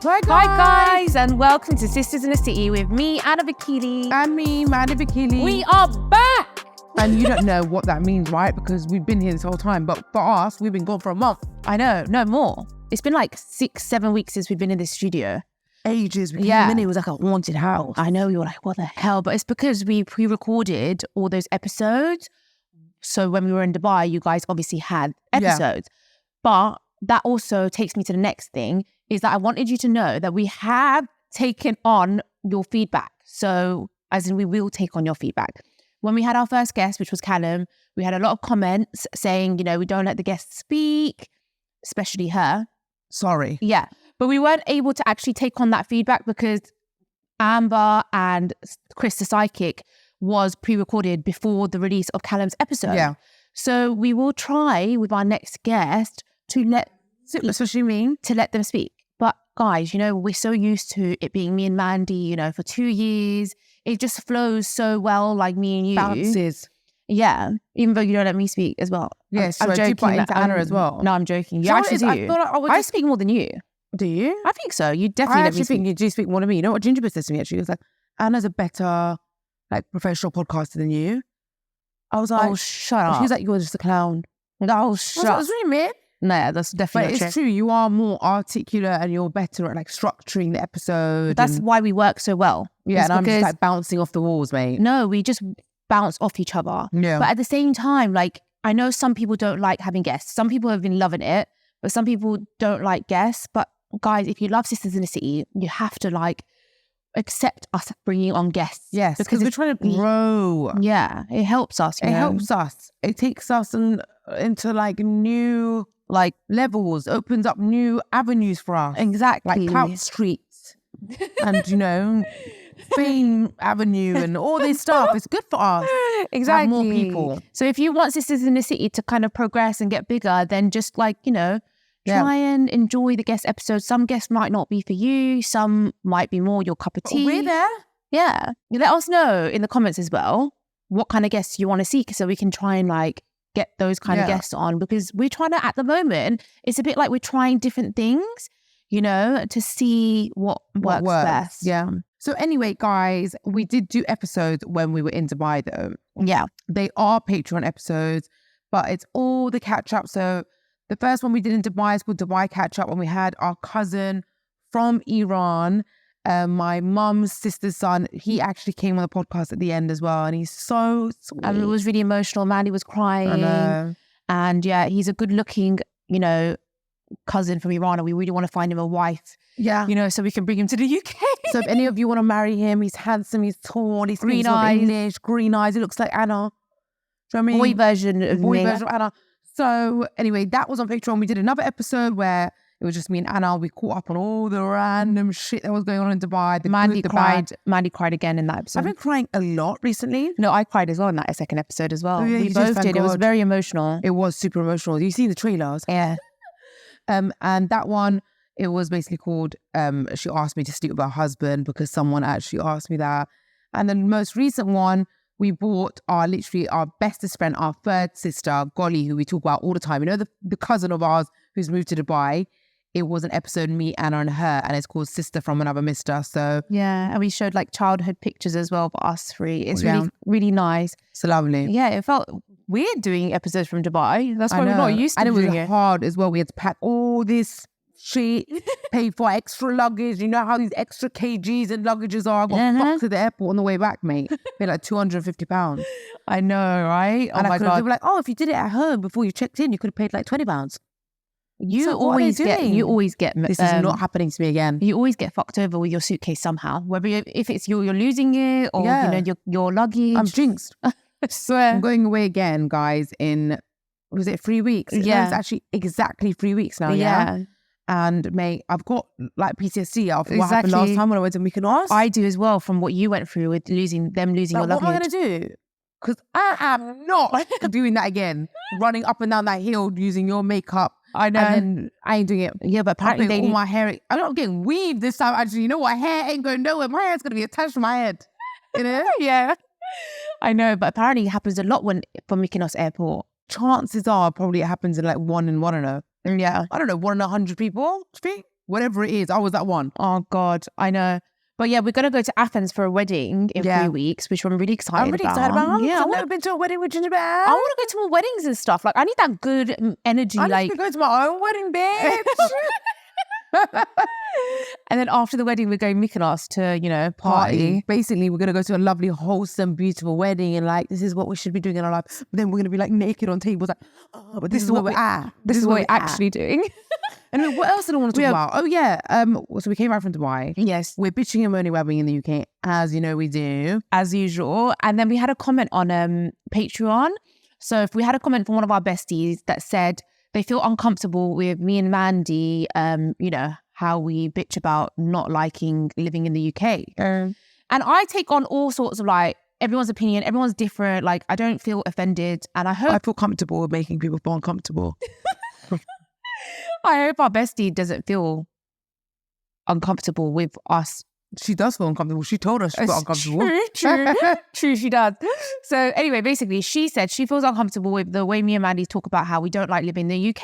Hi guys, and welcome to Sisters in the City with me, Anna Bikini. And me, Mandy Bikini. We are back! And you don't know what that means, right? Because we've been here this whole time. But for us, we've been gone for a month. I know, no more. It's been like 6-7 weeks since we've been in this studio. Ages. We came in, it was like a haunted house. I know, you're like, what the hell? But it's because we pre-recorded all those episodes. So when we were in Dubai, you guys obviously had episodes. But that also takes me to the next thing, is that I wanted you to know that we have taken on your feedback. So as in we will take on your feedback. When we had our first guest, which was Callum, we had a lot of comments saying, you know, we don't let the guests speak, especially her. Sorry. Yeah. But we weren't able to actually take on that feedback because Amber and Chris the Psychic was pre-recorded before the release of Callum's episode. Yeah. So we will try with our next guest to let them speak. But guys, you know, we're so used to it being me and Mandy, you know, for 2 years. It just flows so well, like me and you. Bounces. Yeah. Even though you don't let me speak as well. Yes, I'm joking. Do into Anna as well. No, I'm joking. You So actually do. I feel like I speak more than you. Do you? I think so. You definitely I let me actually speak. think you do speak more than me. You know what Gingerbread says to me actually? It was like, Anna's a better professional podcaster than you. I was like, Oh, shut up. She was like, you're just a clown. Oh, shut up. It was really mean. No, that's definitely But not it's true. You are more articulate and you're better at structuring the episode. That's why we work so well. Yeah, It's and I'm because- just bouncing off the walls, mate. No, we just bounce off each other. Yeah. But at the same time, I know some people don't like having guests. Some people have been loving it, but some people don't like guests. But guys, if you love Sisters in the City, you have to accept us bringing on guests. Yes, because we're trying to grow. Yeah, it helps us. It helps us. It takes us into new levels, opens up new avenues for us. Exactly. Like Clout Street and, Fame Avenue and all this stuff. It's good for us. Exactly. Have more people. So if you want Sisters in the City to kind of progress and get bigger, then just try and enjoy the guest episodes. Some guests might not be for you. Some might be more your cup of tea. We're there. Yeah. Let us know in the comments as well what kind of guests you want to see so we can try and get those kind of guests on, because we're trying to, at the moment, it's a bit like we're trying different things, to see what works best. Yeah. So anyway, guys, we did do episodes when we were in Dubai though. Yeah. They are Patreon episodes, but it's all the catch up. So the first one we did in Dubai is called Dubai Catch Up, and we had our cousin from Iran, my mum's sister's son. He actually came on the podcast at the end as well, and he's so sweet. And it was really emotional. Mandy was crying. I know. And yeah, he's a good looking, cousin from Iran, and we really want to find him a wife. Yeah. So we can bring him to the UK. So if any of you want to marry him, he's handsome, he's tall, he's Green speaks eyes. English, green eyes. He looks like Anna. Do you know what I mean? Boy version of Boy me. version of Anna. So anyway, that was on Patreon. We did another episode where it was just me and Anna. We caught up on all the random shit that was going on in Dubai. Mandy cried again in that episode. I've been crying a lot recently. No, I cried as well in that second episode as well. Oh, yeah, we you both thank did. It was God. very emotional. It was super emotional. You seen the trailers? Yeah. And that one, it was basically called, she asked me to sleep with her husband because someone actually asked me that. And then the most recent one, we brought our bestest friend, our third sister, Golly, who we talk about all the time. The cousin of ours who's moved to Dubai. It was an episode, me, Anna, and her, and it's called Sister from Another Mister. So yeah, and we showed childhood pictures as well for us three. It's really, really nice. It's lovely. Yeah, it felt weird doing episodes from Dubai. That's why we're not used to and it was doing it. hard as well. We had to pack all this shit, pay for extra luggage. You know how these extra kgs and luggages are. I got fucked to the airport on the way back, mate. Paid £250. I know, right? And oh my God. They were like, if you did it at home before you checked in, you could have paid £20. You always get. This is not happening to me again. You always get fucked over with your suitcase somehow. Whether if it's you're losing it or your luggage. I'm jinxed. I swear. I'm going away again, guys. Was it 3 weeks? Yeah, it's actually exactly 3 weeks now. Yeah. And mate, I've got PTSD after what happened last time when I went to Mykonos. I do as well, from what you went through with losing your luggage. What am I going to do? Because I am not doing that again. Running up and down that hill using your makeup. I know. And then I ain't doing it. Yeah, but apparently all my hair. I'm not getting weaved this time. Actually, you know what? Hair ain't going nowhere. My hair's going to be attached to my head. Yeah. I know, but apparently it happens a lot from Mykonos airport. Chances are probably it happens in 1 in 1 in a. Yeah. I don't know, 1 in 100 people, do you think? whatever it is. I was that one. Oh God, I know. But yeah, we're going to go to Athens for a wedding in 3 weeks, which I'm really excited about. I'm really excited about. Yeah, I've never been to a wedding with ginger bear. I want to go to more weddings and stuff. Like, I need that good energy. I need to go to my own wedding, bitch. And then after the wedding, we're going Mykonos to, party. Basically, we're going to go to a lovely, wholesome, beautiful wedding. And like, this is what we should be doing in our life. But then we're going to be like naked on tables. Like, oh, but this is what we're at. This is what we're actually doing. And what else did I want to talk about? Oh, yeah. So we came back from Dubai. Yes. We're bitching and moaning about being in the UK, as you know we do. As usual. And then we had a comment on Patreon. So if we had a comment from one of our besties that said they feel uncomfortable with me and Mandy, how we bitch about not liking living in the UK. And I take on all sorts of like everyone's opinion. Everyone's different. Like, I don't feel offended. And I feel comfortable with making people feel uncomfortable. I hope our bestie doesn't feel uncomfortable with us. She does feel uncomfortable. She told us she felt uncomfortable. True, she does. So anyway, basically, she said she feels uncomfortable with the way me and Mandy talk about how we don't like living in the UK.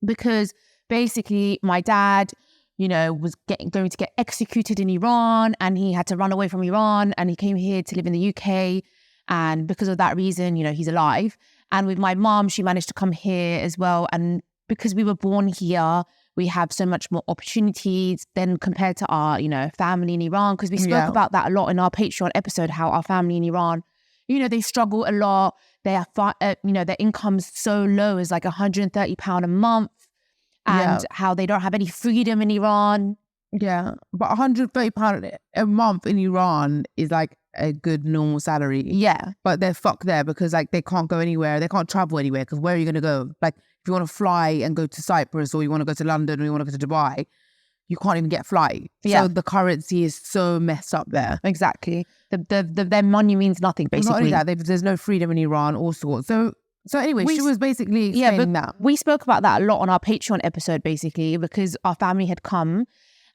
Because basically, my dad, was going to get executed in Iran, and he had to run away from Iran, and he came here to live in the UK. And because of that reason, he's alive. And with my mom, she managed to come here as well. And because we were born here, we have so much more opportunities than compared to our, family in Iran. Because we spoke about that a lot in our Patreon episode, how our family in Iran, they struggle a lot. They are, their income's so low as like £130 a month, and how they don't have any freedom in Iran. Yeah, but £130 a month in Iran is like a good normal salary. Yeah, but they're fucked there because like they can't go anywhere. They can't travel anywhere because where are you going to go? Like, if you want to fly and go to Cyprus, or you want to go to London, or you want to go to Dubai, you can't even get a flight. Yeah. So the currency is so messed up there. Exactly. Their money means nothing, basically. Not only that, there's no freedom in Iran, all sorts. So anyway, she was basically explaining that. We spoke about that a lot on our Patreon episode, basically, because our family had come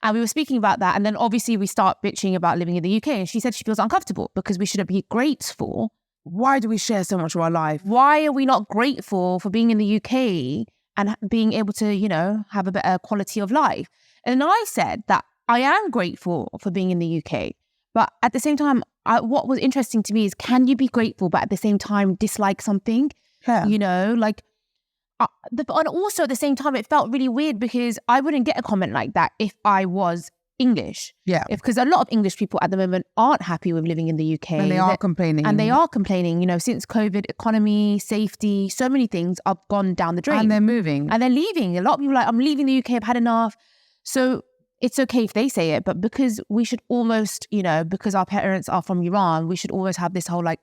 and we were speaking about that. And then obviously we start bitching about living in the UK. And she said she feels uncomfortable because we should be grateful. Why do we share so much of our life? Why are we not grateful for being in the UK and being able to, have a better quality of life? And I said that I am grateful for being in the UK. But at the same time, what was interesting to me is, can you be grateful, but at the same time dislike something? Yeah. And also at the same time, it felt really weird because I wouldn't get a comment like that if I was English. Yeah. Because a lot of English people at the moment aren't happy with living in the UK. And they are complaining. And they are complaining, since COVID, economy, safety, so many things have gone down the drain. And they're moving. And they're leaving. A lot of people are like, I'm leaving the UK, I've had enough. So it's okay if they say it, but because we should almost, because our parents are from Iran, we should always have this whole like,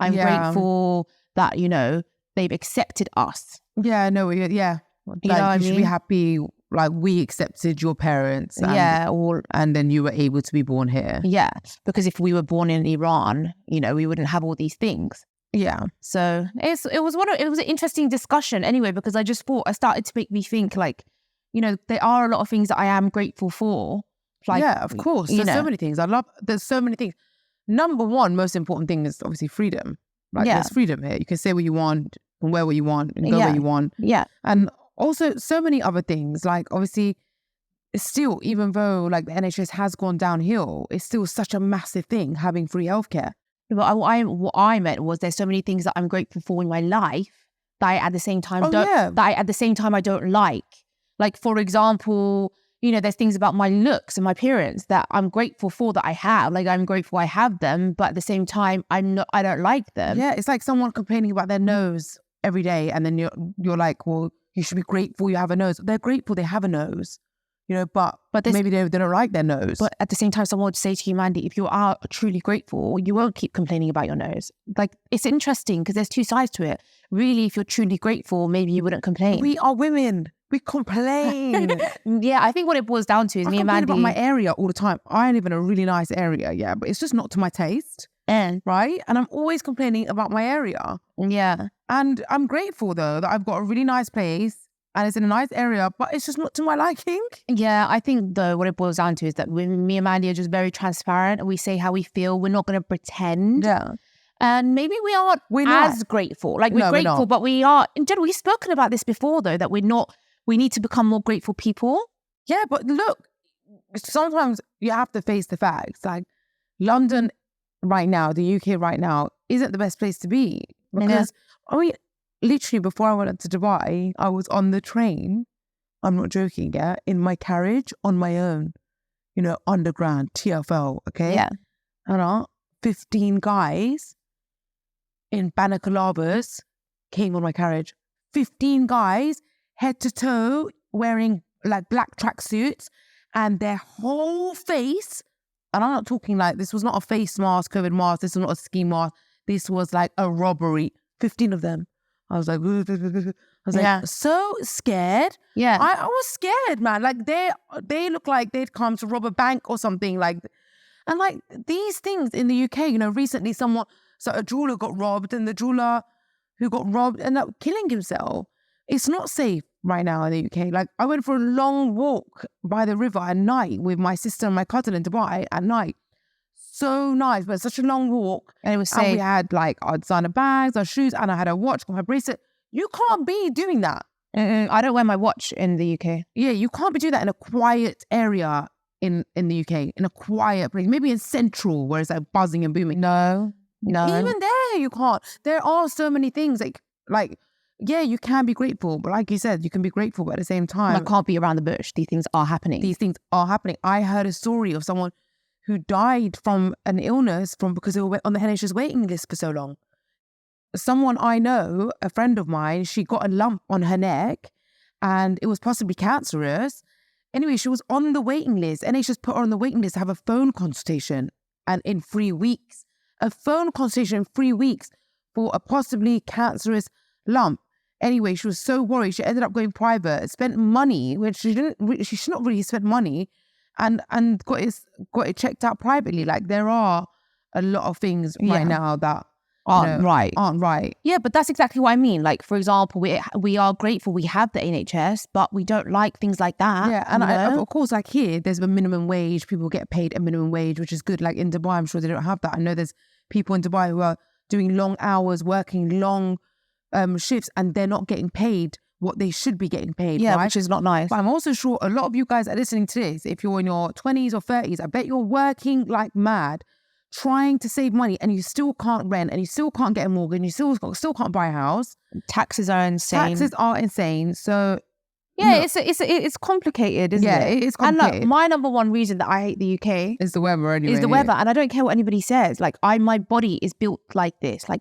I'm grateful that, they've accepted us. Yeah, no, yeah. Like, you should be happy, like, we accepted your parents. And, and then you were able to be born here. Yeah, because if we were born in Iran, we wouldn't have all these things. Yeah. So it was an interesting discussion anyway, because I just thought, it started to make me think like, there are a lot of things that I am grateful for. Like, yeah, of course. There's so many things. There's so many things. Number one, most important thing is obviously freedom. Like, there's freedom here. You can say what you want, and wear what you want, and go where you want. Yeah. And also so many other things. Like, obviously, it's still, even though like the NHS has gone downhill, it's still such a massive thing having free healthcare. But what I meant was, there's so many things that I'm grateful for in my life that I at the same time I don't like. Like, for example, there's things about my looks and my appearance that I'm grateful for that I have. Like, I'm grateful I have them, but at the same time, I don't like them. Yeah, it's like someone complaining about their nose every day, and then you're like, well, you should be grateful you have a nose. They're grateful they have a nose, but maybe they don't like their nose. But at the same time, someone would say to you, Mandy, if you are truly grateful, you won't keep complaining about your nose. Like, it's interesting because there's two sides to it. Really, if you're truly grateful, maybe you wouldn't complain. We are women. We complain. Yeah, I think what it boils down to is me and Mandy. I complain about my area all the time. I live in a really nice area, but it's just not to my taste. Right? And I'm always complaining about my area. Yeah. And I'm grateful though that I've got a really nice place and it's in a nice area, but it's just not to my liking. Yeah, I think though what it boils down to is that me and Mandy are just very transparent, and we say how we feel. We're not going to pretend. Yeah. And maybe we're not as grateful. Like, we're grateful, but we are, in general, we've spoken about this before though, that we need to become more grateful people. Yeah, but look, sometimes you have to face the facts. Like London right now, the UK right now, isn't the best place to be. Because, literally before I went to Dubai, I was on the train, I'm not joking, in my carriage on my own, underground, TFL, okay? Yeah. And 15 guys in balaclavas came on my carriage. 15 guys, head to toe, wearing like black tracksuits, and their whole face, and I'm not talking like, this was not a face mask, COVID mask, this was not a ski mask, this was like a robbery. 15 of them. I was like, so scared. Yeah. I was scared, man. Like they look like they'd come to rob a bank or something. Like, and like these things in the UK, recently a jeweler got robbed, and the jeweler who got robbed ended up killing himself. It's not safe right now in the UK. Like I went for a long walk by the river at night with my sister and my cousin in Dubai at night. So nice, but such a long walk. And it was safe. And we had like our designer bags, our shoes, and I had a watch, my bracelet. You can't be doing that. I don't wear my watch in the UK. Yeah, you can't be doing that in a quiet area in the UK, in a quiet place. Maybe in Central where it's like buzzing and booming. No. Even there you can't. There are so many things like yeah, you can be grateful, but like you said, you can be grateful, but at the same time, I can't be around the bush. These things are happening. I heard a story of someone who died from an illness because they were on the NHS waiting list for so long. Someone I know, a friend of mine, she got a lump on her neck and it was possibly cancerous. Anyway, she was on the waiting list. NHS put her on the waiting list to have a phone consultation, and in 3 weeks. A phone consultation in 3 weeks for a possibly cancerous lump. Anyway, she was so worried. She ended up going private, spent money, which she should not really spend money, and got it checked out privately. Like there are a lot of things right now that aren't right. Yeah, but that's exactly what I mean. Like, for example, we are grateful we have the NHS, but we don't like things like that. Yeah, and of course, like here, there's a minimum wage. People get paid a minimum wage, which is good. Like in Dubai, I'm sure they don't have that. I know there's people in Dubai who are doing long hours, working long shifts, and they're not getting paid what they should be getting paid. Yeah, right? which is not nice. But I'm also sure a lot of you guys are listening to this. If you're in your 20s or 30s, I bet you're working like mad, trying to save money, and you still can't rent, and you still can't get a mortgage, and you still can't buy a house. Taxes are insane. So yeah, it's complicated, isn't it? Yeah, it is complicated. And look, my number one reason that I hate the UK is the weather anyway. Is the weather, and I don't care what anybody says. Like my body is built like this. Like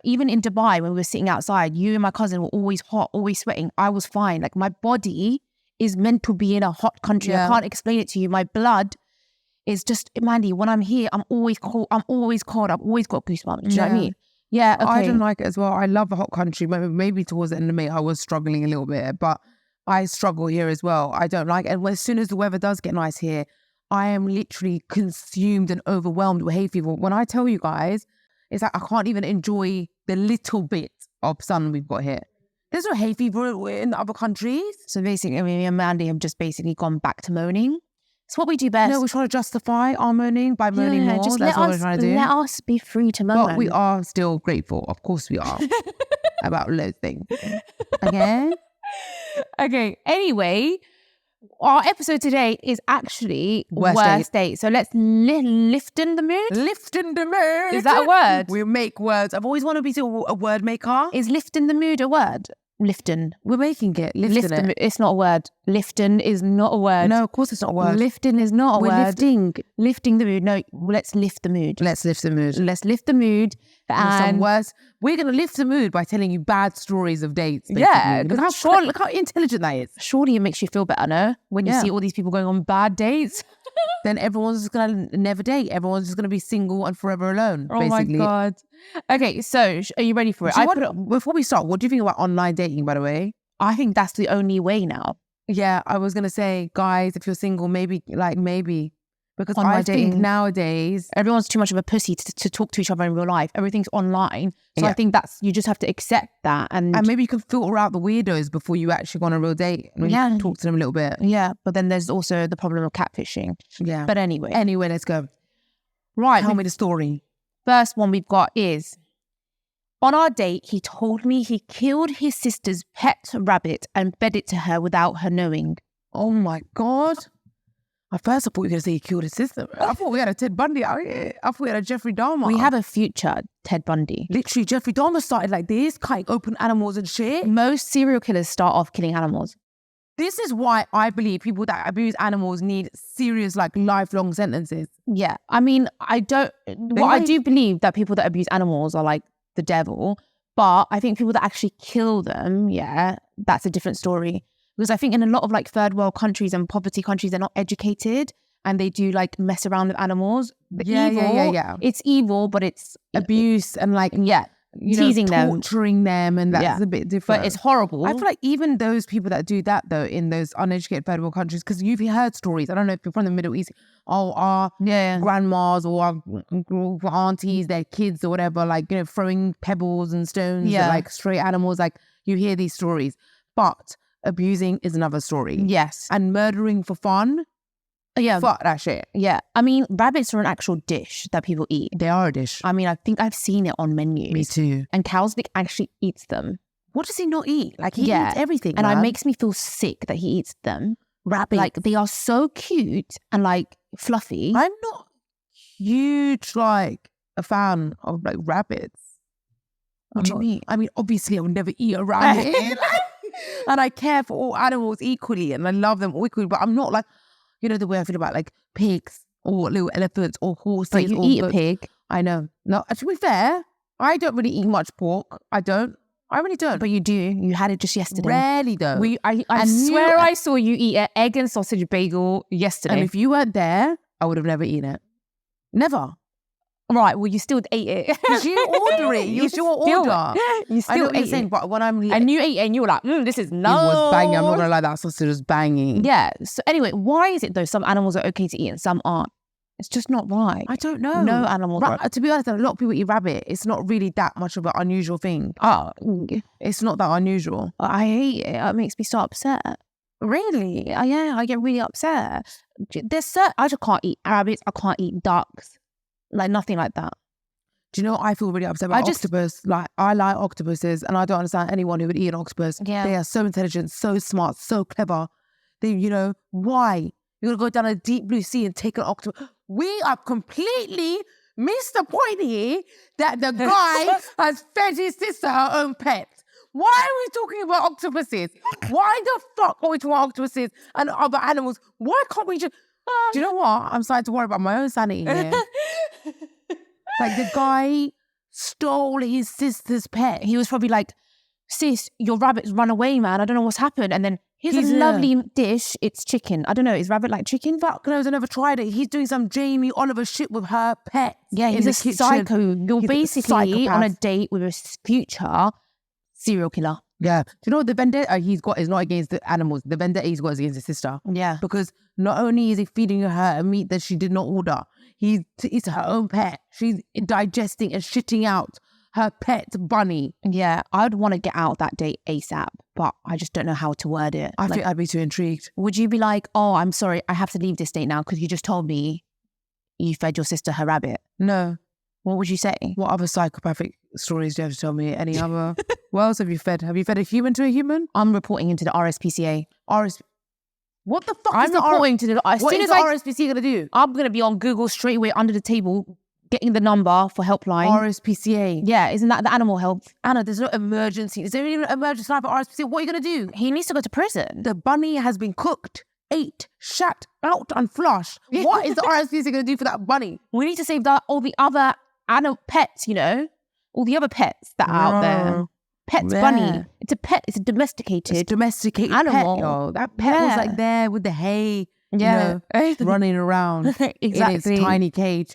even in Dubai when we were sitting outside, you and my cousin were always hot, always sweating. I was fine. Like my body is meant to be in a hot country. I can't explain it to you. My blood is just, Mandy, when I'm here, I'm always cold. I've always got goosebumps. Do you know what I mean? Yeah, okay. I don't like it as well. I love a hot country. Maybe towards the end of May, I was struggling a little bit, but I struggle here as well. I don't like it. And as soon as the weather does get nice here, I am literally consumed and overwhelmed with hay fever. When I tell you guys, it's like I can't even enjoy the little bit of sun we've got here. There's no hay fever in the other countries. So basically, me and Mandy have just basically gone back to moaning. It's what we do best. No, we're trying to justify our moaning by moaning more. Just That's what we're trying to do. Let us be free to moan. But we are still grateful. Of course we are. About loads of things. Okay, anyway, our episode today is actually worst date. So let's lift in the mood. Lift in the mood. Is that a word? We make words. I've always wanted to be a word maker. Is lift in the mood a word? Lifting. We're making it. Lifting it. It's not a word. Lifting is not a word. No, of course it's not a word. Lifting is not a word. We're lifting. Lifting the mood. No, let's lift the mood. Let's lift the mood. Let's lift the mood. And some words. We're going to lift the mood by telling you bad stories of dates. Basically. Yeah. Look how intelligent that is. Surely it makes you feel better, no? When you see all these people going on bad dates. Then everyone's just going to never date. Everyone's just going to be single and forever alone, oh basically. My God. Okay, so are you ready for it? Before we start, what do you think about online dating, by the way? I think that's the only way now. Yeah, I was going to say, guys, if you're single, maybe. Because I think nowadays, everyone's too much of a pussy to talk to each other in real life. Everything's online. So I think you just have to accept that. And maybe you can filter out the weirdos before you actually go on a real date. And you talk to them a little bit. Yeah, but then there's also the problem of catfishing. Yeah. But anyway. Let's go. Right. Tell me the story. First one we've got is, on our date, he told me he killed his sister's pet rabbit and fed it to her without her knowing. Oh my God. At first, I thought you were going to say he killed his sister. I thought we had a Ted Bundy out here. I thought we had a Jeffrey Dahmer. We have a future Ted Bundy. Literally, Jeffrey Dahmer started like this, cutting open animals and shit. Most serial killers start off killing animals. This is why I believe people that abuse animals need serious, like, lifelong sentences. Yeah. I mean, I do believe that people that abuse animals are like the devil, but I think people that actually kill them, yeah, that's a different story. Because I think in a lot of like third world countries and poverty countries, they're not educated and they do like mess around with animals. Yeah. It's evil, but it's Abuse and like, teasing them, torturing them, and that's a bit different. But it's horrible. I feel like even those people that do that though in those uneducated third world countries, because you've heard stories, I don't know if you're from the Middle East, our grandmas or our aunties, their kids or whatever, like, throwing pebbles and stones at like stray animals, like you hear these stories. But abusing is another story. Yes. And murdering for fun, fuck that shit. Yeah. I mean, rabbits are an actual dish that people eat. They are a dish. I mean, I think I've seen it on menus. Me too. And Cowslick actually eats them. What does he not eat? Like, he eats everything, and man. it makes me feel sick that he eats them. Rabbits. Like, they are so cute and like fluffy. I'm not huge, like, a fan of like rabbits. What do you mean? I mean, obviously I would never eat a rabbit. And I care for all animals equally and I love them all equally, but I'm not like, the way I feel about like pigs or little elephants or horses. But you or eat goats. a pig. I know. No, to be fair, I don't really eat much pork. I really don't. But you do. You had it just yesterday. Rarely though. I swear I saw you eat an egg and sausage bagel yesterday. And if you weren't there, I would have never eaten it. Never. Right, well, you still ate it. Because you order it. You still order. You still ate it. But when I'm... And you ate it and you were like, this is no. It was banging. I'm not going to lie, that sausage was banging. Yeah. So anyway, why is it though some animals are okay to eat and some aren't? It's just not right. I don't know. No animals are. To be honest, a lot of people eat rabbit. It's not really that much of an unusual thing. It's not that unusual. I hate it. It makes me so upset. Really? Yeah, I get really upset. I just can't eat rabbits. I can't eat ducks. Like, nothing like that. Do you know what I feel really upset about? Octopus. Like, I like octopuses and I don't understand anyone who would eat an octopus. Yeah. They are so intelligent, so smart, so clever. They, why? You're going to go down a deep blue sea and take an octopus. We are completely missed the point here that the guy has fed his sister her own pet. Why are we talking about octopuses? Why the fuck are we talking about octopuses and other animals? Why can't we just... Do you know what? I'm starting to worry about my own sanity here. Like, the guy stole his sister's pet. He was probably like, sis, your rabbit's run away, man. I don't know what's happened. And then here's a lovely dish. It's chicken. I don't know. Is rabbit like chicken? Fuck knows. I never tried it. He's doing some Jamie Oliver shit with her pet. Yeah, he's a psycho. You're basically on a date with a future serial killer. Yeah. Do you know what the vendetta he's got is not against the animals. The vendetta he's got is against his sister. Yeah. Because not only is he feeding her a meat that she did not order, it's her own pet. She's digesting and shitting out her pet bunny. Yeah. I'd want to get out that date ASAP, but I just don't know how to word it. I think I'd be too intrigued. Would you be like, oh, I'm sorry, I have to leave this date now because you just told me you fed your sister her rabbit? No. What would you say? What other psychopathic stories do you have to tell me? Any other? What else have you fed? Have you fed a human to a human? I'm reporting into the RSPCA. What the fuck I'm is the reporting to the... What is the RSPCA going to do? I'm going to be on Google straight away under the table, getting the number for helpline. RSPCA. Yeah, isn't that the animal health? Anna, there's no emergency. Is there even an emergency line for RSPCA? What are you going to do? He needs to go to prison. The bunny has been cooked, ate, shat, out and flushed. What is the RSPCA going to do for that bunny? We need to save all the other pets, all the other pets that are out there. Pet's bunny. It's a pet. It's a domesticated animal. Pet, yo. That pet was like there with the hay, running around in its tiny cage.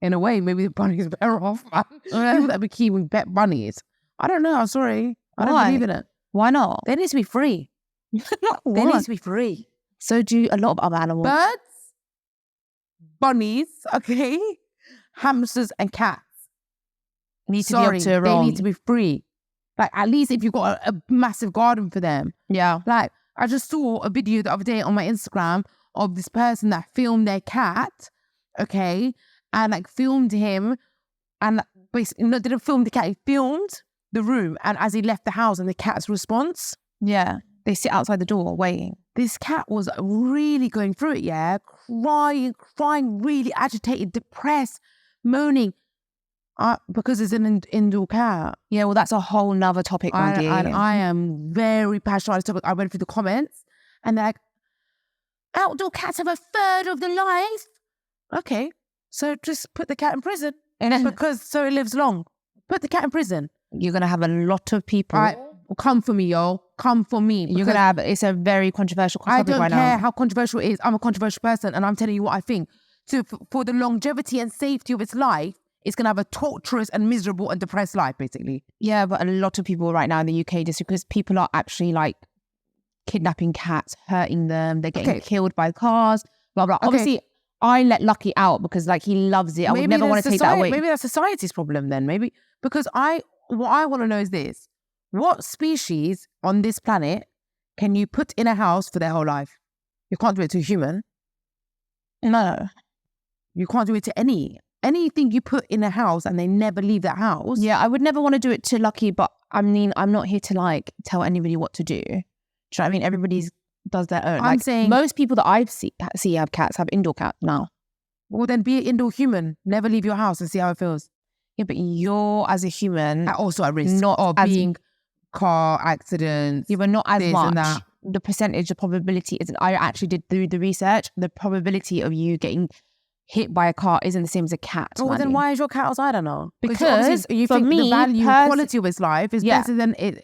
In a way, maybe the bunny is better off, man. People that be keeping pet bunnies. I don't know. I'm sorry. I don't believe in it. Why not? They need to be free. They need to be free. So do a lot of other animals. Birds, bunnies, okay, hamsters and cats need to be able to roam. They need to be free. Like, at least if you've got a massive garden for them. Yeah. Like, I just saw a video the other day on my Instagram of this person that filmed their cat, okay, and like filmed him and basically, no, didn't film the cat, he filmed the room and as he left the house and the cat's response. Yeah. They sit outside the door waiting. this cat was really going through it, yeah, crying, really agitated, depressed, moaning, because it's an indoor cat. Yeah, well, that's a whole nother topic, my dear. And I am very passionate on this topic. I went through the comments, and they're like, outdoor cats have a third of the life. Okay, so just put the cat in prison because so it lives long. Put the cat in prison. You're going to have a lot of people. Come for me, y'all. Come for me. You're going to have, it's a very controversial topic right now. I don't care how controversial it is. I'm a controversial person, and I'm telling you what I think. So for the longevity and safety of its life, it's going to have a torturous and miserable and depressed life, basically. Yeah, but a lot of people right now in the UK, just because people are actually like kidnapping cats, hurting them, they're getting killed by cars, blah, blah. Obviously, I let Lucky out because like he loves it. I would never want to take that away. Maybe that's society's problem then. Maybe because what I want to know is this. What species on this planet can you put in a house for their whole life? You can't do it to a human. No. You can't do it to anything you put in a house and they never leave that house. Yeah, I would never want to do it to Lucky, but I mean, I'm not here to like tell anybody what to do. Do you know what I mean? Everybody does their own. I'm saying most people that I see have cats have indoor cats now. Well, then be an indoor human. Never leave your house and see how it feels. Yeah, but you're as a human also at risk of being car accidents. You were not as much. That. The percentage, the probability isn't. I actually did do the research. The probability of you getting hit by a car isn't the same as a cat. Well, then why is your cat outside? I don't know. Because you think the value, quality of its life is better than it.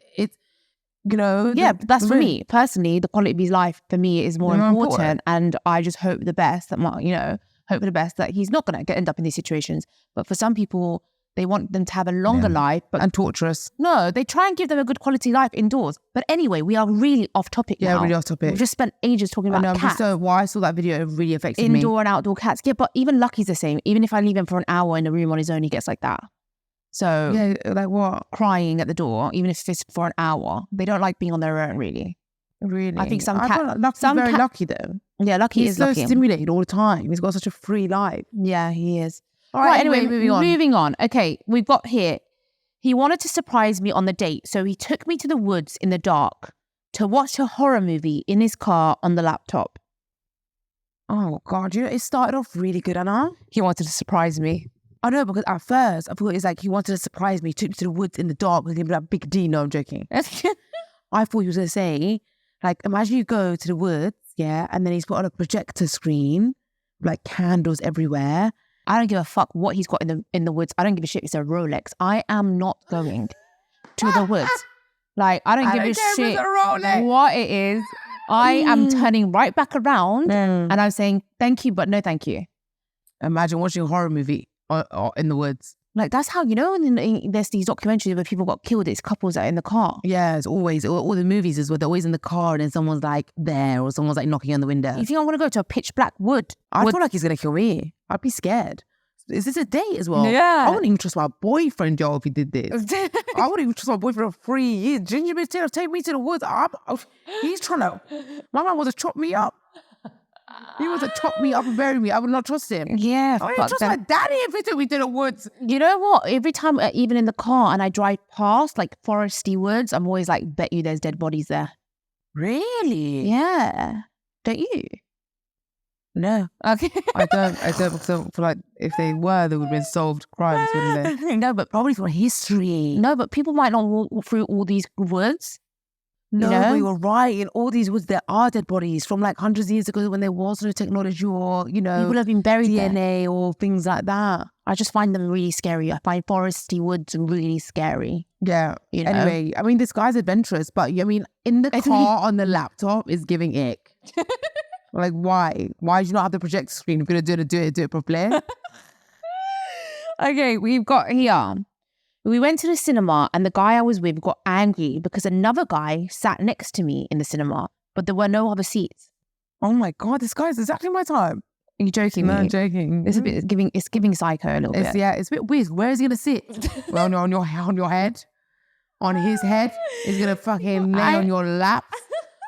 You know. Yeah, but that's for me personally. The quality of his life for me is more important, and I just hope the best that hope for the best that he's not going to end up in these situations. But for some people, they want them to have a longer life. And torturous. No, they try and give them a good quality life indoors. But anyway, we are really off topic now. Yeah, really off topic. We've just spent ages talking about cats. So why I saw that video, it really affected me. Indoor and outdoor cats. Yeah, but even Lucky's the same. Even if I leave him for an hour in a room on his own, he gets like that. So yeah, like what? Crying at the door, even if it's for an hour. They don't like being on their own, really. Really? I think some cats... Lucky's very lucky, though. Yeah, Lucky is lucky. He's so stimulated all the time. He's got such a free life. Yeah, he is. All right, anyway, moving on. Okay, we've got here. He wanted to surprise me on the date, so he took me to the woods in the dark to watch a horror movie in his car on the laptop. Oh, God. You know, it started off really good, Anna. He wanted to surprise me. I know, because at first, I thought it was like he wanted to surprise me. He took me to the woods in the dark with him, like Big D. No, I'm joking. I thought he was going to say, like, imagine you go to the woods, yeah, and then he's put on a projector screen, like candles everywhere. I don't give a fuck what he's got in the woods. I don't give a shit if it's a Rolex. I am not going to the woods. Like, I don't give a shit what it is. I am turning right back around and I'm saying, thank you, but no thank you. Imagine watching a horror movie in the woods. Like, that's how, there's these documentaries where people got killed. It's couples that are in the car. Yeah, it's always, all the movies is where they're always in the car and then someone's like there or someone's like knocking on the window. You think I want to go to a pitch black wood? I feel like he's going to kill me. I'd be scared. Is this a date as well? Yeah. I wouldn't even trust my boyfriend, y'all, if he did this. I wouldn't even trust my boyfriend for 3 years. Ginger Taylor, take me to the woods. He's trying to... My man wants to chop me up. He wants to chop me up and bury me. I would not trust him. Yeah, I wouldn't trust my daddy if he took me to the woods. You know what? Every time, even in the car, and I drive past like foresty woods, I'm always like, bet you there's dead bodies there. Really? Yeah. Don't you? No. Okay. I don't because I feel like if they were, they would have been solved crimes, wouldn't they? No, but probably for history. No, but people might not walk through all these woods. No, but you're right. In all these woods, there are dead bodies from like hundreds of years ago when there was no technology or, people have been buried DNA there. or things like that. I just find them really scary. I find foresty woods really scary. Yeah. Anyway, I mean, this guy's adventurous, but I mean, in the car on the laptop is giving ick. Like, why? Why do you not have the projector screen? If you're going to do it properly. Okay, we've got here. We went to the cinema and the guy I was with got angry because another guy sat next to me in the cinema, but there were no other seats. Oh my God, this guy's exactly my time. Are you joking? No, I'm joking. It's giving psycho a little bit. Yeah, it's a bit weird. Where is he going to sit? Well, on your head? On his head? He's going to fucking lay on your lap?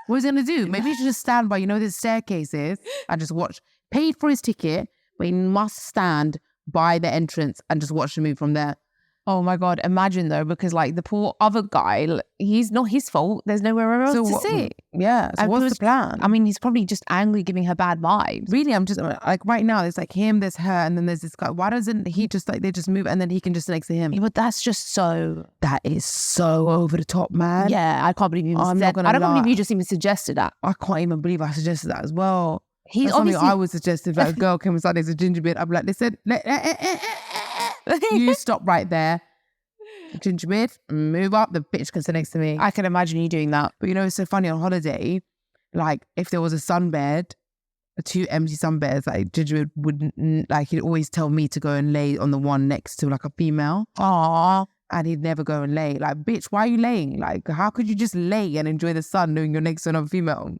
What is he going to do? Maybe he should just stand by, the staircases and just watch. Paid for his ticket, but he must stand by the entrance and just watch the movie from there. Oh my God, imagine though, because like the poor other guy, he's not his fault. There's nowhere else to sit. Yeah. So And what's plus, the plan? I mean, he's probably just angry, giving her bad vibes. Really, I'm just like right now, there's like him, there's her, and then there's this guy. Why doesn't he just like, they just move and then he can just next to him? Yeah, but that's just so... That is so over the top, man. Yeah, I can't believe you even said... I don't believe you just even suggested that. I can't even believe I suggested that as well. He's That's obviously... something I would suggest if like a girl came and said there's a ginger beard. I'd be like, listen, you stop right there. Ginger beard, move up. The bitch can sit next to me. I can imagine you doing that. But you know, it's so funny on holiday, like if there was a sunbed, 2 empty sunbeds, like Ginger wouldn't, like he'd always tell me to go and lay on the one next to like a female. Aww. And he'd never go and lay. Like, bitch, why are you laying? Like, how could you just lay and enjoy the sun knowing you're next to another female?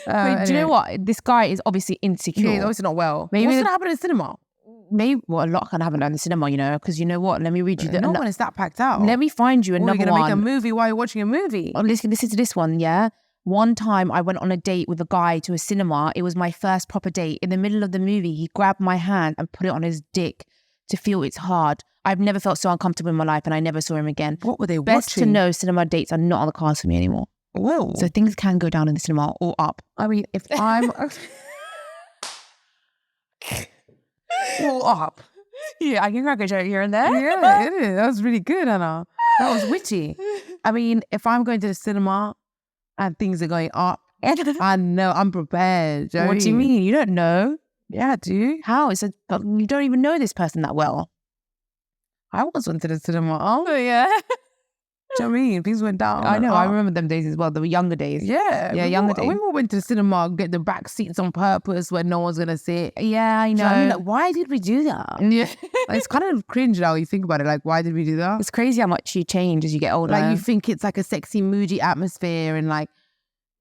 Wait, do you know what? This guy is obviously insecure. Yeah, he's obviously not well. Maybe What's going to happen in the cinema? Maybe, well, a lot can happen in the cinema, you know, because you know what? Let me read you No one is that packed out. Let me find you Or another you're going to make a one. movie while you're watching a movie. Oh, listen to this one, yeah? One time I went on a date with a guy to a cinema. It was my first proper date. In the middle of the movie, he grabbed my hand and put it on his dick to feel it's hard. I've never felt so uncomfortable in my life and I never saw him again. What were they Best watching? to know cinema dates are not on the cards for me anymore. Whoa. So things can go down in the cinema or up. I mean, if I'm... or up. Yeah, I can crack a joke here and there. Yeah, it is. That was really good, Anna. That was witty. I mean, if I'm going to the cinema and things are going up, I know I'm prepared. What do you mean? You don't know? Yeah, I do. How? You don't even know this person that well. I once went to the cinema. Oh, yeah. Do you know what I mean? Things went down. I know. Up. I remember them days as well. The younger days. Yeah. Younger days. We all went to the cinema, get the back seats on purpose where no one's going to sit. Yeah, I know. Do you know what I mean? Like, why did we do that? Yeah. Like, it's kind of cringe now you think about it. Like, why did we do that? It's crazy how much you change as you get older. Like, you think it's like a sexy, moody atmosphere and like,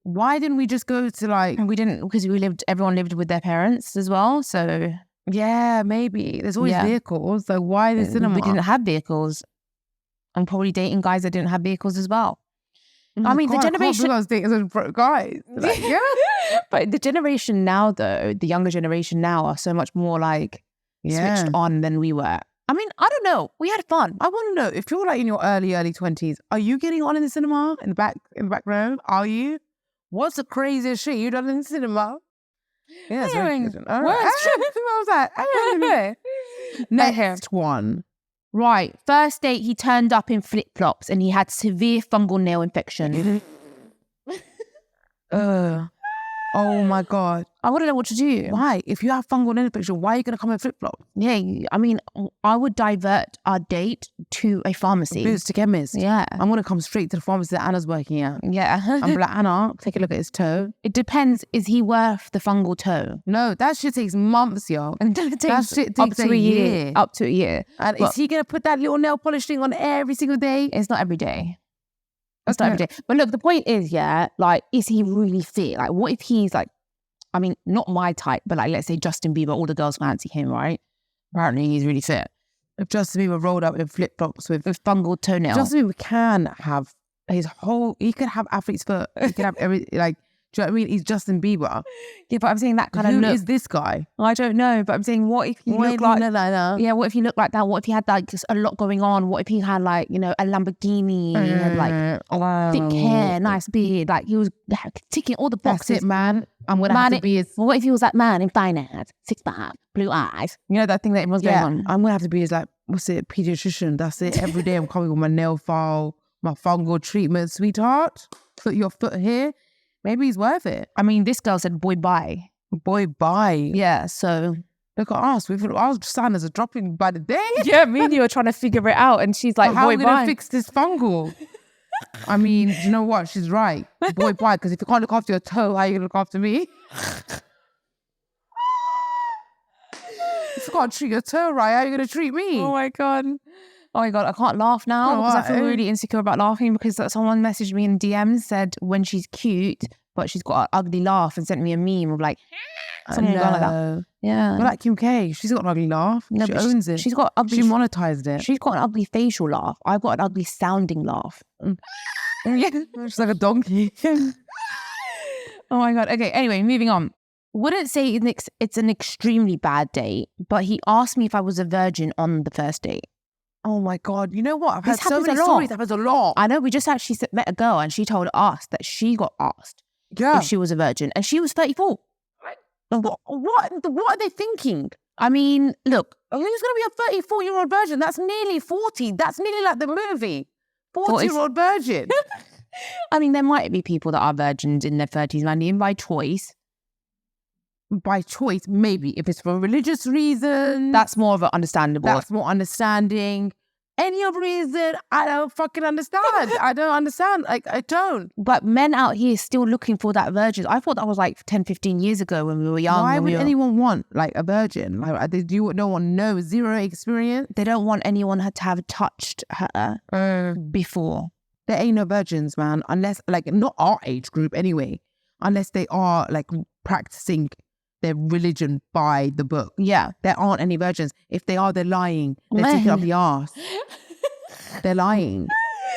why didn't we just go to like... And we didn't, because everyone lived with their parents as well, so... Yeah, maybe. There's always vehicles. So why the cinema? We didn't have vehicles. I'm probably dating guys that didn't have vehicles as well. I mean, the generation... I was dating some guys. Like, yeah. But the generation now, though, the younger generation now are so much more like switched on than we were. I mean, I don't know. We had fun. I want to know, if you're like in your early 20s, are you getting on in the cinema in the back row? Are you? What's the craziest shit you done in the cinema? Yeah, that's very good. All right. What was that? Next one. Right. First date, he turned up in flip-flops and he had severe fungal nail infection. Oh my God. I wouldn't know what to do. Why? If you have fungal nail infection, why are you going to come in flip-flops? Yeah, I mean, I would divert our date to a pharmacy. Boots to chemist. Yeah. I'm going to come straight to the pharmacy that Anna's working at. Yeah. I'm like, Anna, take a look at his toe. It depends. Is he worth the fungal toe? No, that shit takes months, yo. And that shit takes up to a year. Up to a year. And is he going to put that little nail polish thing on every single day? It's not every day. It's not every day. But look, the point is, like, is he really fit? Like, what if he's like, I mean, not my type, but like, let's say Justin Bieber, all the girls fancy him, right? Apparently he's really fit. If Justin Bieber rolled up in flip-flops with fungal toenail. Justin Bieber can have he could have athlete's foot. He could have every, like, do you know what I mean? He's Justin Bieber. Yeah, but I'm saying that kind of look. Who is this guy? I don't know, but I'm saying, what if he looked like that? Yeah, what if he looked like that? What if he had like just a lot going on? What if he had like, you know, a Lamborghini, he had like thick hair, nice beard, like he was ticking all the boxes. That's it, man. I'm gonna have to be his... What if he was that man in finance, 6'5", blue eyes? You know that thing that everyone's going on? I'm gonna have to be his, like, what's it, pediatrician. That's it. Every day I'm coming with my nail file, my fungal treatment, sweetheart. Put your foot here. Maybe he's worth it. I mean, this girl said, boy, bye. Boy, bye. Yeah, so... Look at us. Our standards are dropping by the day. Yeah, me and you are trying to figure it out. And she's like, how boy, are we bye. going to fix this fungal? I mean, do you know what? She's right. Boy, bye. Because if you can't look after your toe, how are you going to look after me? If you can't treat your toe right, how are you going to treat me? Oh my God, I can't laugh now because I feel really insecure about laughing because someone messaged me in DMs, said when she's cute, but she's got an ugly laugh and sent me a meme of like, something going like that. Yeah. But like Kim K, she's got an ugly laugh. No, she owns it. She's got ugly... She monetized it. She's got an ugly facial laugh. I've got an ugly sounding laugh. Yeah. She's like a donkey. Oh my God. Okay, anyway, moving on. wouldn't say it's an extremely bad date, but he asked me if I was a virgin on the first date. Oh my God. You know what? I've This had so happens many a lot. stories. That happens a lot. I know, we just actually met a girl and she told us that she got asked Yeah. if she was a virgin and she was 34. What are they thinking? I mean, look. Who's going to be a 34-year-old virgin? That's nearly 40. That's nearly like the movie. 40-year-old virgin. I mean, there might be people that are virgins in their 30s, man, by choice. By choice, maybe. If it's for religious reasons. That's more of an understandable. That's more understanding. Any other reason, I don't fucking understand. I don't understand. Like, I don't. But men out here still looking for that virgin. I thought that was like 10, 15 years ago when we were young. Why would anyone want like a virgin? Like, no one knows, zero experience. They don't want anyone to have touched her before. There ain't no virgins, man. Unless, like, not our age group anyway. Unless they are like practicing their religion by the book. Yeah. There aren't any virgins. If they are, they're lying. They're taking up the arse. They're lying.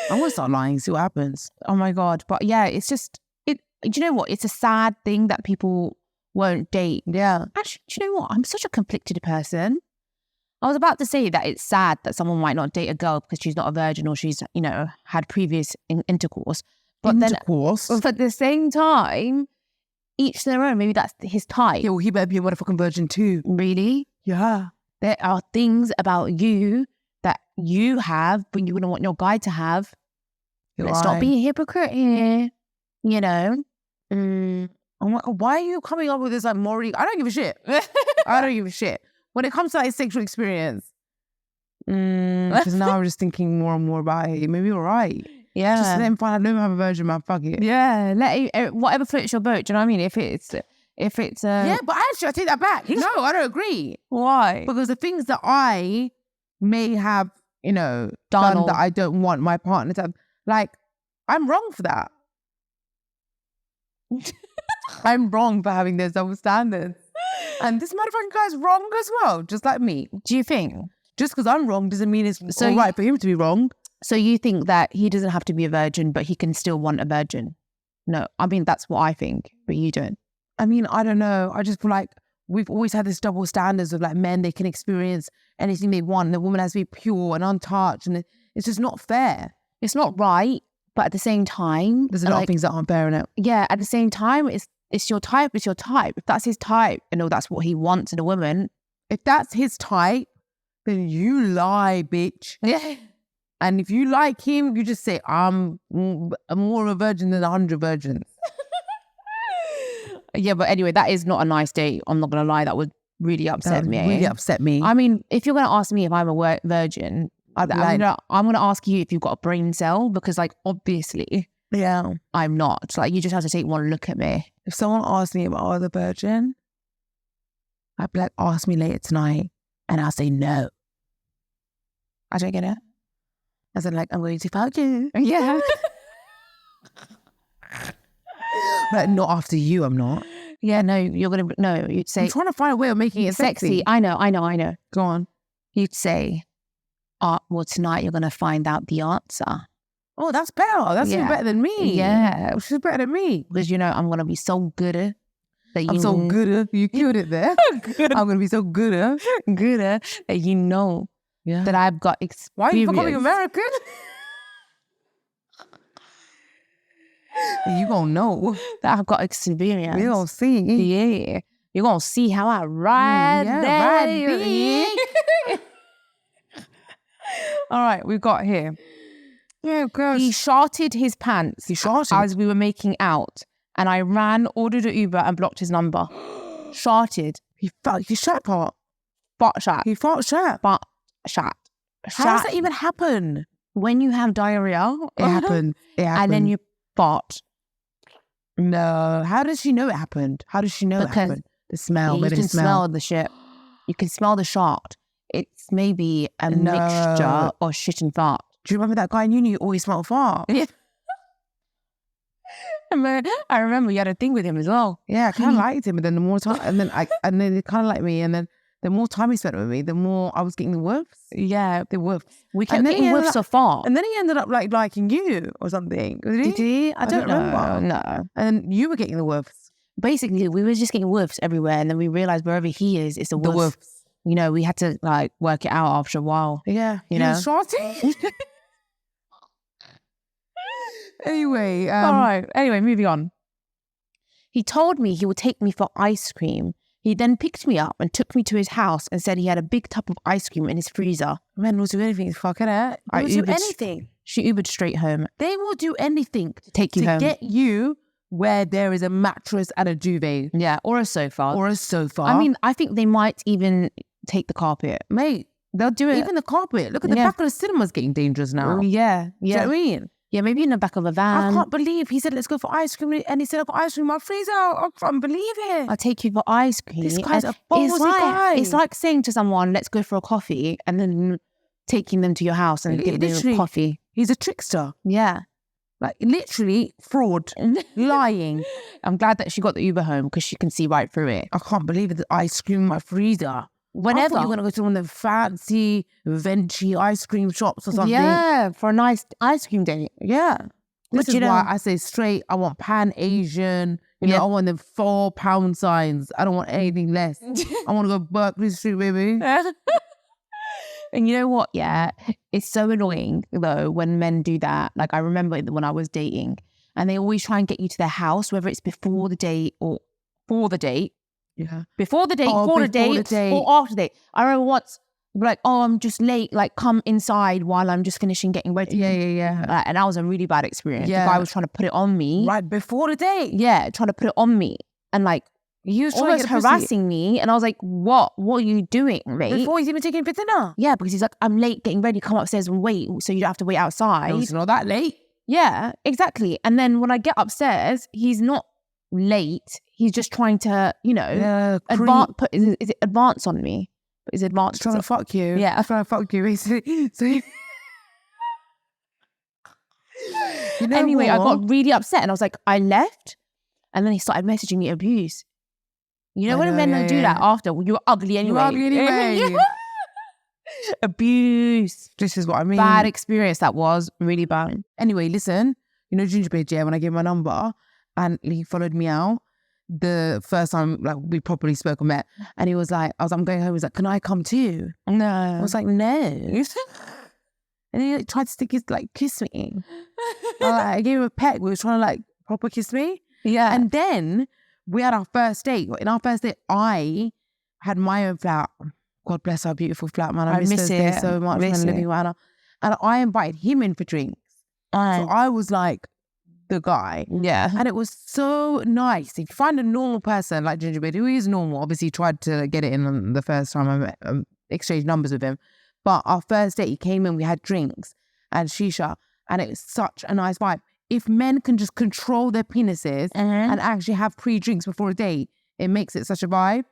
I want to start lying, see what happens. Oh my God. But yeah, it's just, do you know what? It's a sad thing that people won't date. Yeah. Actually, do you know what? I'm such a conflicted person. I was about to say that it's sad that someone might not date a girl because she's not a virgin or she's, had previous intercourse. But But at the same time, each their own. Maybe that's his type. Yeah, well, he better be a motherfucking virgin too. Really? Yeah. There are things about you that you have, but you wouldn't want your guy to have. Let's not be a hypocrite here. I'm like, why are you coming up with this like morally? I don't give a shit. I don't give a shit. When it comes to like sexual experience, because now I'm just thinking more and more about it. Maybe you're right. Yeah. Just let him find out. Let him have a virgin, man. Fuck it. Yeah. Whatever floats your boat. Do you know what I mean? If it's yeah, but actually, I take that back. No, I don't agree. Why? Because the things that I may have, done that I don't want my partner to have, like, I'm wrong for that. I'm wrong for having those double standards. And this motherfucking guy's wrong as well, just like me. Do you think? Just because I'm wrong doesn't mean it's all right for him to be wrong. So you think that he doesn't have to be a virgin, but he can still want a virgin? No, I mean, that's what I think, but you don't. I mean, I don't know. I just feel like we've always had this double standards of like men, they can experience anything they want. And the woman has to be pure and untouched. And it's just not fair. It's not right. But at the same time, there's a lot of things that aren't fair in it. Yeah, at the same time, it's your type, it's your type. If that's his type, that's what he wants in a woman. If that's his type, then you lie, bitch. Yeah. And if you like him, you just say, I'm more of a virgin than 100 virgins. Yeah, but anyway, that is not a nice date. I'm not going to lie. That would really upset me. Really upset me. I mean, if you're going to ask me if I'm a virgin, I'm going to ask you if you've got a brain cell, because like, obviously, yeah, I'm not. Like, you just have to take one look at me. If someone asked me about the virgin, I'd be like, ask me later tonight. And I'll say no. I don't get it. As in, like, I'm going to fuck you. Yeah. But not after you, I'm not. Yeah, no, you'd say... I'm trying to find a way of making it sexy. I know. Go on. You'd say, well, tonight you're going to find out the answer. Oh, that's better. That's even better than me. Yeah. She's better than me. Because, I'm going to be so good at that. I'm so good at... You killed it there. I'm going to be so good at... Good at that that I've got experience. Why are you becoming American? You gonna know that I've got experience. You gonna see. Yeah. You're gonna see how I ride that. All right, we've got here. Yeah, girl. He sharted his pants. As we were making out. And I ordered an Uber and blocked his number. Sharted. He shat part. Butt shat. He fart shat. Butt shat. How does that even happen? When you have diarrhea. It happens. And then you fart. No. How does she know it happened? How does she know it happened? The smell. You can smell the shit. You can smell the shart. It's maybe a mixture of shit and fart. Do you remember that guy in uni who always smelled fart? Yeah. I remember you had a thing with him as well. Yeah, I kind of liked him, but then the more time, and then he kind of liked me, and then the more time he spent with me, the more I was getting the whiffs. Yeah, the whiffs. We kept getting whiffs of fart. And then he ended up liking you or something. Did he? I don't know. No. And then you were getting the whiffs. basically we were just getting woofs everywhere, and then we realized wherever he is, it's a woof. The woofs. You know, we had to like work it out after a while. Yeah. You know? Sharted? Anyway. All right. Anyway, moving on. He told me he would take me for ice cream. He then picked me up and took me to his house and said he had a big tub of ice cream in his freezer. Men will do anything, fucking it. They will do anything. She Ubered straight home. They will do anything To take you home. to get you where there is a mattress and a duvet. Yeah, or a sofa. Or a sofa. I mean, I think they might even take the carpet. mate, They'll do it. even the carpet. Look at the back of the cinema's getting dangerous now. Yeah, Do you know what I mean? Yeah, maybe in the back of a van. I can't believe he said, let's go for ice cream. And he said, I've got ice cream in my freezer. I can't believe it. I'll take you for ice cream. This guy's And a ballsy guy. It's like saying to someone, let's go for a coffee, and then taking them to your house and giving them Literally. a coffee. He's a trickster. Yeah. Like, literally, fraud. Lying. I'm glad that she got the Uber home because she can see right through it. I can't believe it. The ice cream in my freezer. Whenever. I thought you were going to go to one of the fancy, venti ice cream shops or something. Yeah, for a nice ice cream date. Yeah. This But is you know- why I say straight, I want Pan-Asian. You know, I want them 4 pound signs. I don't want anything less. I want to go Berkeley Street, baby. And you know what? Yeah, it's so annoying though when men do that. Like I remember when I was dating, and they always try and get you to their house, whether it's before the date or for the date. Yeah. Before the date, Oh, for the before the date, date. or after the date. I remember once, like, oh, I'm just late. Like, come inside while I'm just finishing getting ready. Yeah. And that was a really bad experience. Yeah. The guy was trying to put it on me. Right before the date. Yeah, trying to put it on me, and like He was trying almost to get harassing me. And I was like, what? What are you doing, mate? before he's even taking for dinner. Yeah, because he's like, I'm late getting ready. Come upstairs and wait, so you don't have to wait outside. It's not that late. Yeah, exactly. And then when I get upstairs, he's not late. He's just trying to, you know, Yeah, is it advance on me? Is it advance? trying to fuck you. Yeah. Trying to fuck you. Basically. So you know Anyway, I what? got really upset and I was like, I left. And then he started messaging me abuse. You know, I when know, men yeah, do that after, well, you're ugly anyway. ugly anyway. Abuse. This is what I mean. Bad experience that was. Really bad. Anyway, listen, you know Gingerbread, yeah, when I gave him my number and he followed me out the first time like we properly spoke and met, and he was like, I'm going home, he was like, can I come too? No. I was like, no. And he like, tried to stick his, like, kiss me. I gave him a peck. We were trying to like proper kiss me. Yeah. And then we had our first date. In our first date, I had my own flat. God bless our beautiful flat, man. I miss miss those days it. so much, Miss man, it. living with Anna. And I invited him in for drinks. So I was like the guy. yeah. And it was so nice. If you find a normal person like Gingerbread, who is normal, obviously he tried to get it in the first time I met, exchanged numbers with him. But our first date, he came in, we had drinks and shisha, and it was such a nice vibe. If men can just control their penises and actually have pre-drinks before a date, it makes it such a vibe.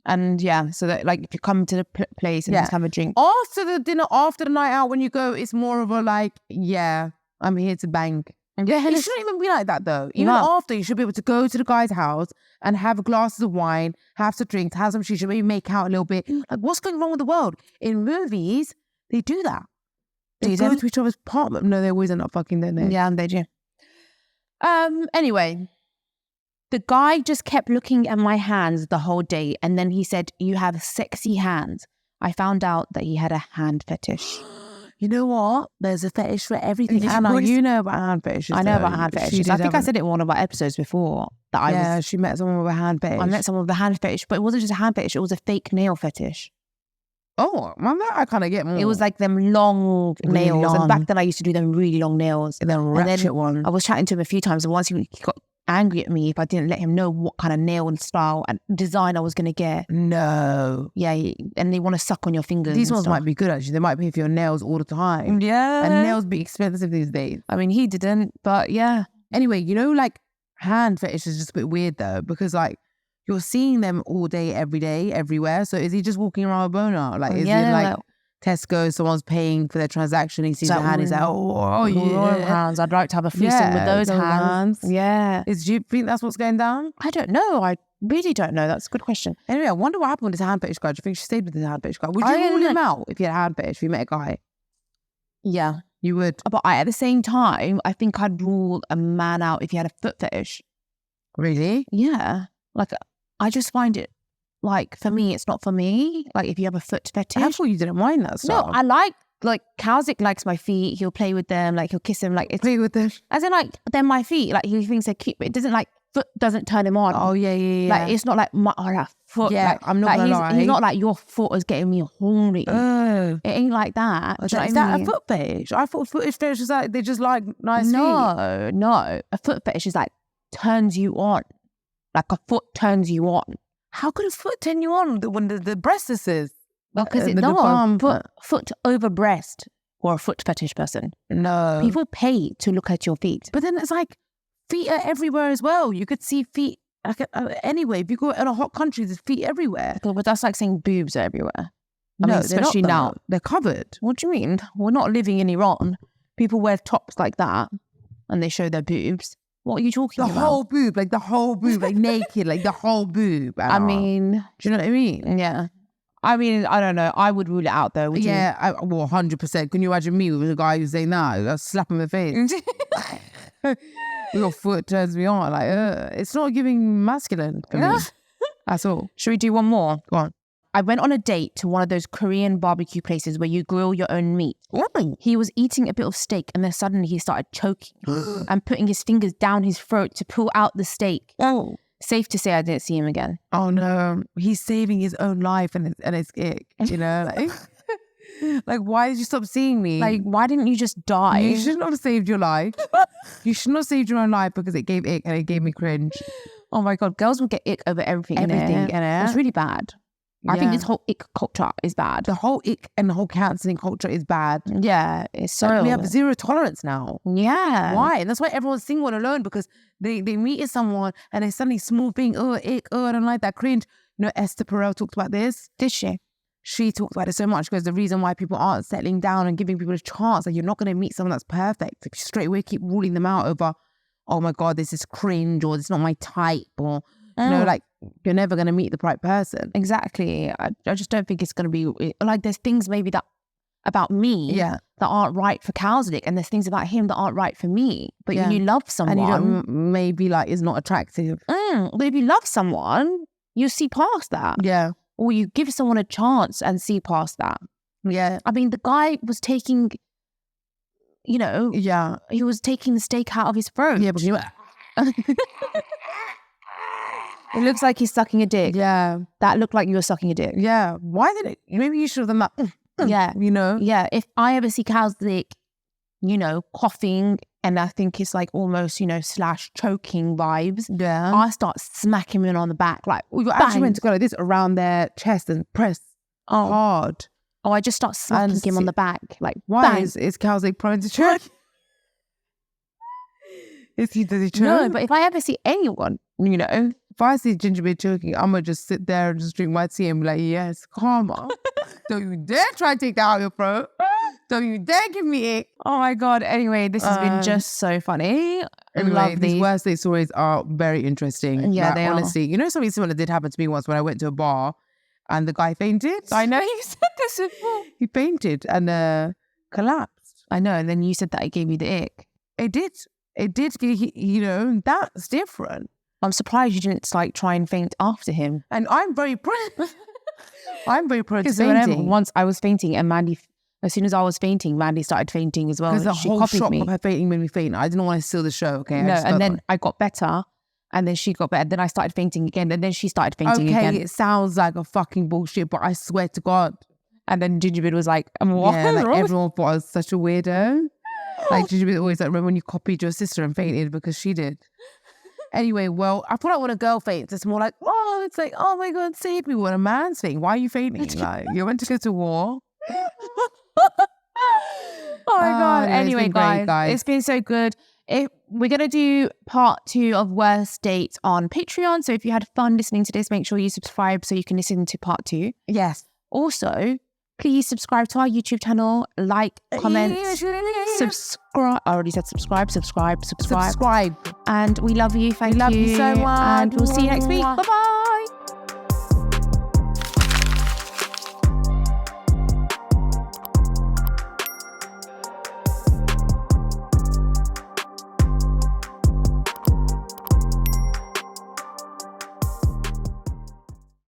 And yeah, so that like if you come to the place and Yeah. just have a drink. After the dinner, after the night out, when you go, it's more of a like, yeah, I'm here to bang. Yeah. It shouldn't even be like that though. Even No. after, you should be able to go to the guy's house and have glasses of wine, have some drinks, have some shisha, maybe make out a little bit. Like, what's going wrong with the world? In movies, they do that. They Do go they? to each other's apartment. No, they always end up fucking, don't they? Yeah, they do. Anyway, the guy just kept looking at my hands the whole day, and then he said, "You have sexy hands." I found out that he had a hand fetish. You know what? There's a fetish for everything. Yeah, Anna, boys. you know about hand fetishes. I know though. about hand She fetishes. did I think I have said it in one of our episodes before that yeah, she met someone with a hand fetish. I met someone with a hand fetish, but it wasn't just a hand fetish; it was a fake nail fetish. Oh, man, that I kind of get more. It was like them long Really nails, long. and back then I used to do them really long nails. the ratchet one. I was chatting to him a few times, and once he got angry at me if I didn't let him know what kind of nail and style and design I was going to get. No. Yeah, and they want to suck on your fingers. These and ones stuff. might be good, actually. They might pay for your nails all the time. Yeah. And nails be expensive these days. I mean, he didn't, but yeah. Anyway, you know, like, hand fetish is just a bit weird, though, because, like, you're seeing them all day, every day, everywhere. So is he just walking around with a boner? Like, is it like Tesco, someone's paying for their transaction, he sees the hand, he's like, oh, yeah. Hands. I'd like to have a threesome with those hands. Yeah. Do you think that's what's going down? I don't know. I really don't know. That's a good question. Anyway, I wonder what happened with this hand fetish guy. Do you think she stayed with this hand fetish guy? Would you I don't rule him know. out if you had a hand fetish, if you met a guy? Yeah. You would. But at the same time, I think I'd rule a man out if he had a foot fetish. Really? Yeah. Like, I just find it, like, for me, it's not for me. Like, if you have a foot fetish. I thought you didn't mind that stuff. No, I like, Kalzik likes my feet. He'll play with them. Like, he'll kiss them. Like, it's, play with them. as in, like, they're my feet. Like, he thinks they're cute, but it doesn't, like, foot doesn't turn him on. Oh, yeah. Like, it's not like, that foot. Yeah, like, I'm not gonna lie. He's not like, your foot is getting me horny. Oh. It ain't like that. Is that a foot fetish? I thought foot fetish was like, they just like nice feet. No. A foot fetish is like, turns you on. Like, a foot turns you on. How could a foot turn you on when the breast is? Because foot over breast for a foot fetish person. No. People pay to look at your feet. But then it's like, feet are everywhere as well. You could see feet anyway. If you go in a hot country, there's feet everywhere. But that's like saying boobs are everywhere. No, especially now. They're covered. What do you mean? We're not living in Iran. People wear tops like that and they show their boobs. What are you talking about? The whole boob, like naked, like the whole boob. I mean, do you know what I mean? Yeah. I mean, I don't know. I would rule it out though. Would you? 100%. Can you imagine me with a guy who's saying that? I'll slap him in the face. Your foot turns me on. Like, it's not giving masculine for me. That's all. Should we do one more? Go on. I went on a date to one of those Korean barbecue places where you grill your own meat. He was eating a bit of steak and then suddenly he started choking and putting his fingers down his throat to pull out the steak. Oh. Safe to say I didn't see him again. Oh no. He's saving his own life and it's ick, you know? Like, why did you stop seeing me? Like, why didn't you just die? You should not have saved your life. You should not have saved your own life because it gave ick and it gave me cringe. Oh my God, girls will get ick over everything. Everything, It's really bad. I think this whole ick culture is bad. The whole ick and the whole cancelling culture is bad. Yeah, it's so... we have zero tolerance now. Yeah. Why? And that's why everyone's single and alone, because they meet someone and they suddenly small thing, ick, I don't like that, cringe. You know, Esther Perel talked about this. Did she? She talked about it so much because the reason why people aren't settling down and giving people a chance, like, you're not going to meet someone that's perfect. Like, straight away keep ruling them out over, oh my God, this is cringe, or it's not my type, or... You know, like, you're never going to meet the right person. Exactly. I just don't think it's going to be... Like, there's things maybe that about me that aren't right for Kalzik, and there's things about him that aren't right for me. But you love someone... And you don't maybe, like, is not attractive. But if you love someone, you see past that. Yeah. Or you give someone a chance and see past that. Yeah. I mean, the guy was taking... You know... Yeah. He was taking the steak out of his throat. Yeah, but you... It looks like he's sucking a dick. Yeah. That looked like you were sucking a dick. Yeah. Why did it? Maybe you should have done that. Yeah. You know? Yeah. If I ever see Kalzik, you know, coughing, and I think it's like almost, you know, / choking vibes. Yeah. I start smacking him on the back. Like, we were actually meant to go like this around their chest and press hard. Oh, I just start smacking him on the back. Like, why is Kalzik prone to choke? Does he choke? No, but if I ever see anyone, you know, if I see Gingerbread choking, I'm going to just sit there and just drink my tea and be like, yes, karma. Don't you dare try to take that out of your throat. Don't you dare give me it. Oh my God. Anyway, this has been just so funny. Anyway, these worst date stories are very interesting. Yeah, like, they honestly, you know, something similar did happen to me once when I went to a bar and the guy fainted. I know you said this before. He fainted and collapsed. I know. And then you said that it gave you the ick. It did. You know, that's different. I'm surprised you didn't like try and faint after him. And I'm very proud. I'm very proud of fainting. Once I was fainting and Mandy, as soon as I was fainting, Mandy started fainting as well. Because the whole shock of her fainting made me faint. I didn't want to steal the show, okay? No, and then I got better. And then she got better. Then I started fainting again. And then she started fainting again. Okay, it sounds like a fucking bullshit, but I swear to God. And then Gingerbread was like, what? Yeah, like everyone thought I was such a weirdo. Like Gingerbread always like, remember when you copied your sister and fainted because she did. Anyway, well, I thought when a girl faints, it's more like, oh, it's like, oh my God, save me. When a man's fainting, why are you fainting? Like, you're meant to go to war. Oh my God. Anyway, guys, it's been so good. We're going to do part 2 of Worst Dates on Patreon. So if you had fun listening to this, make sure you subscribe so you can listen to part 2. Yes. Also, please subscribe to our YouTube channel, like, comment, subscribe. I already said subscribe. Subscribe. And we love you. Thank you. We love you so much. And we'll see you next week. Bye-bye.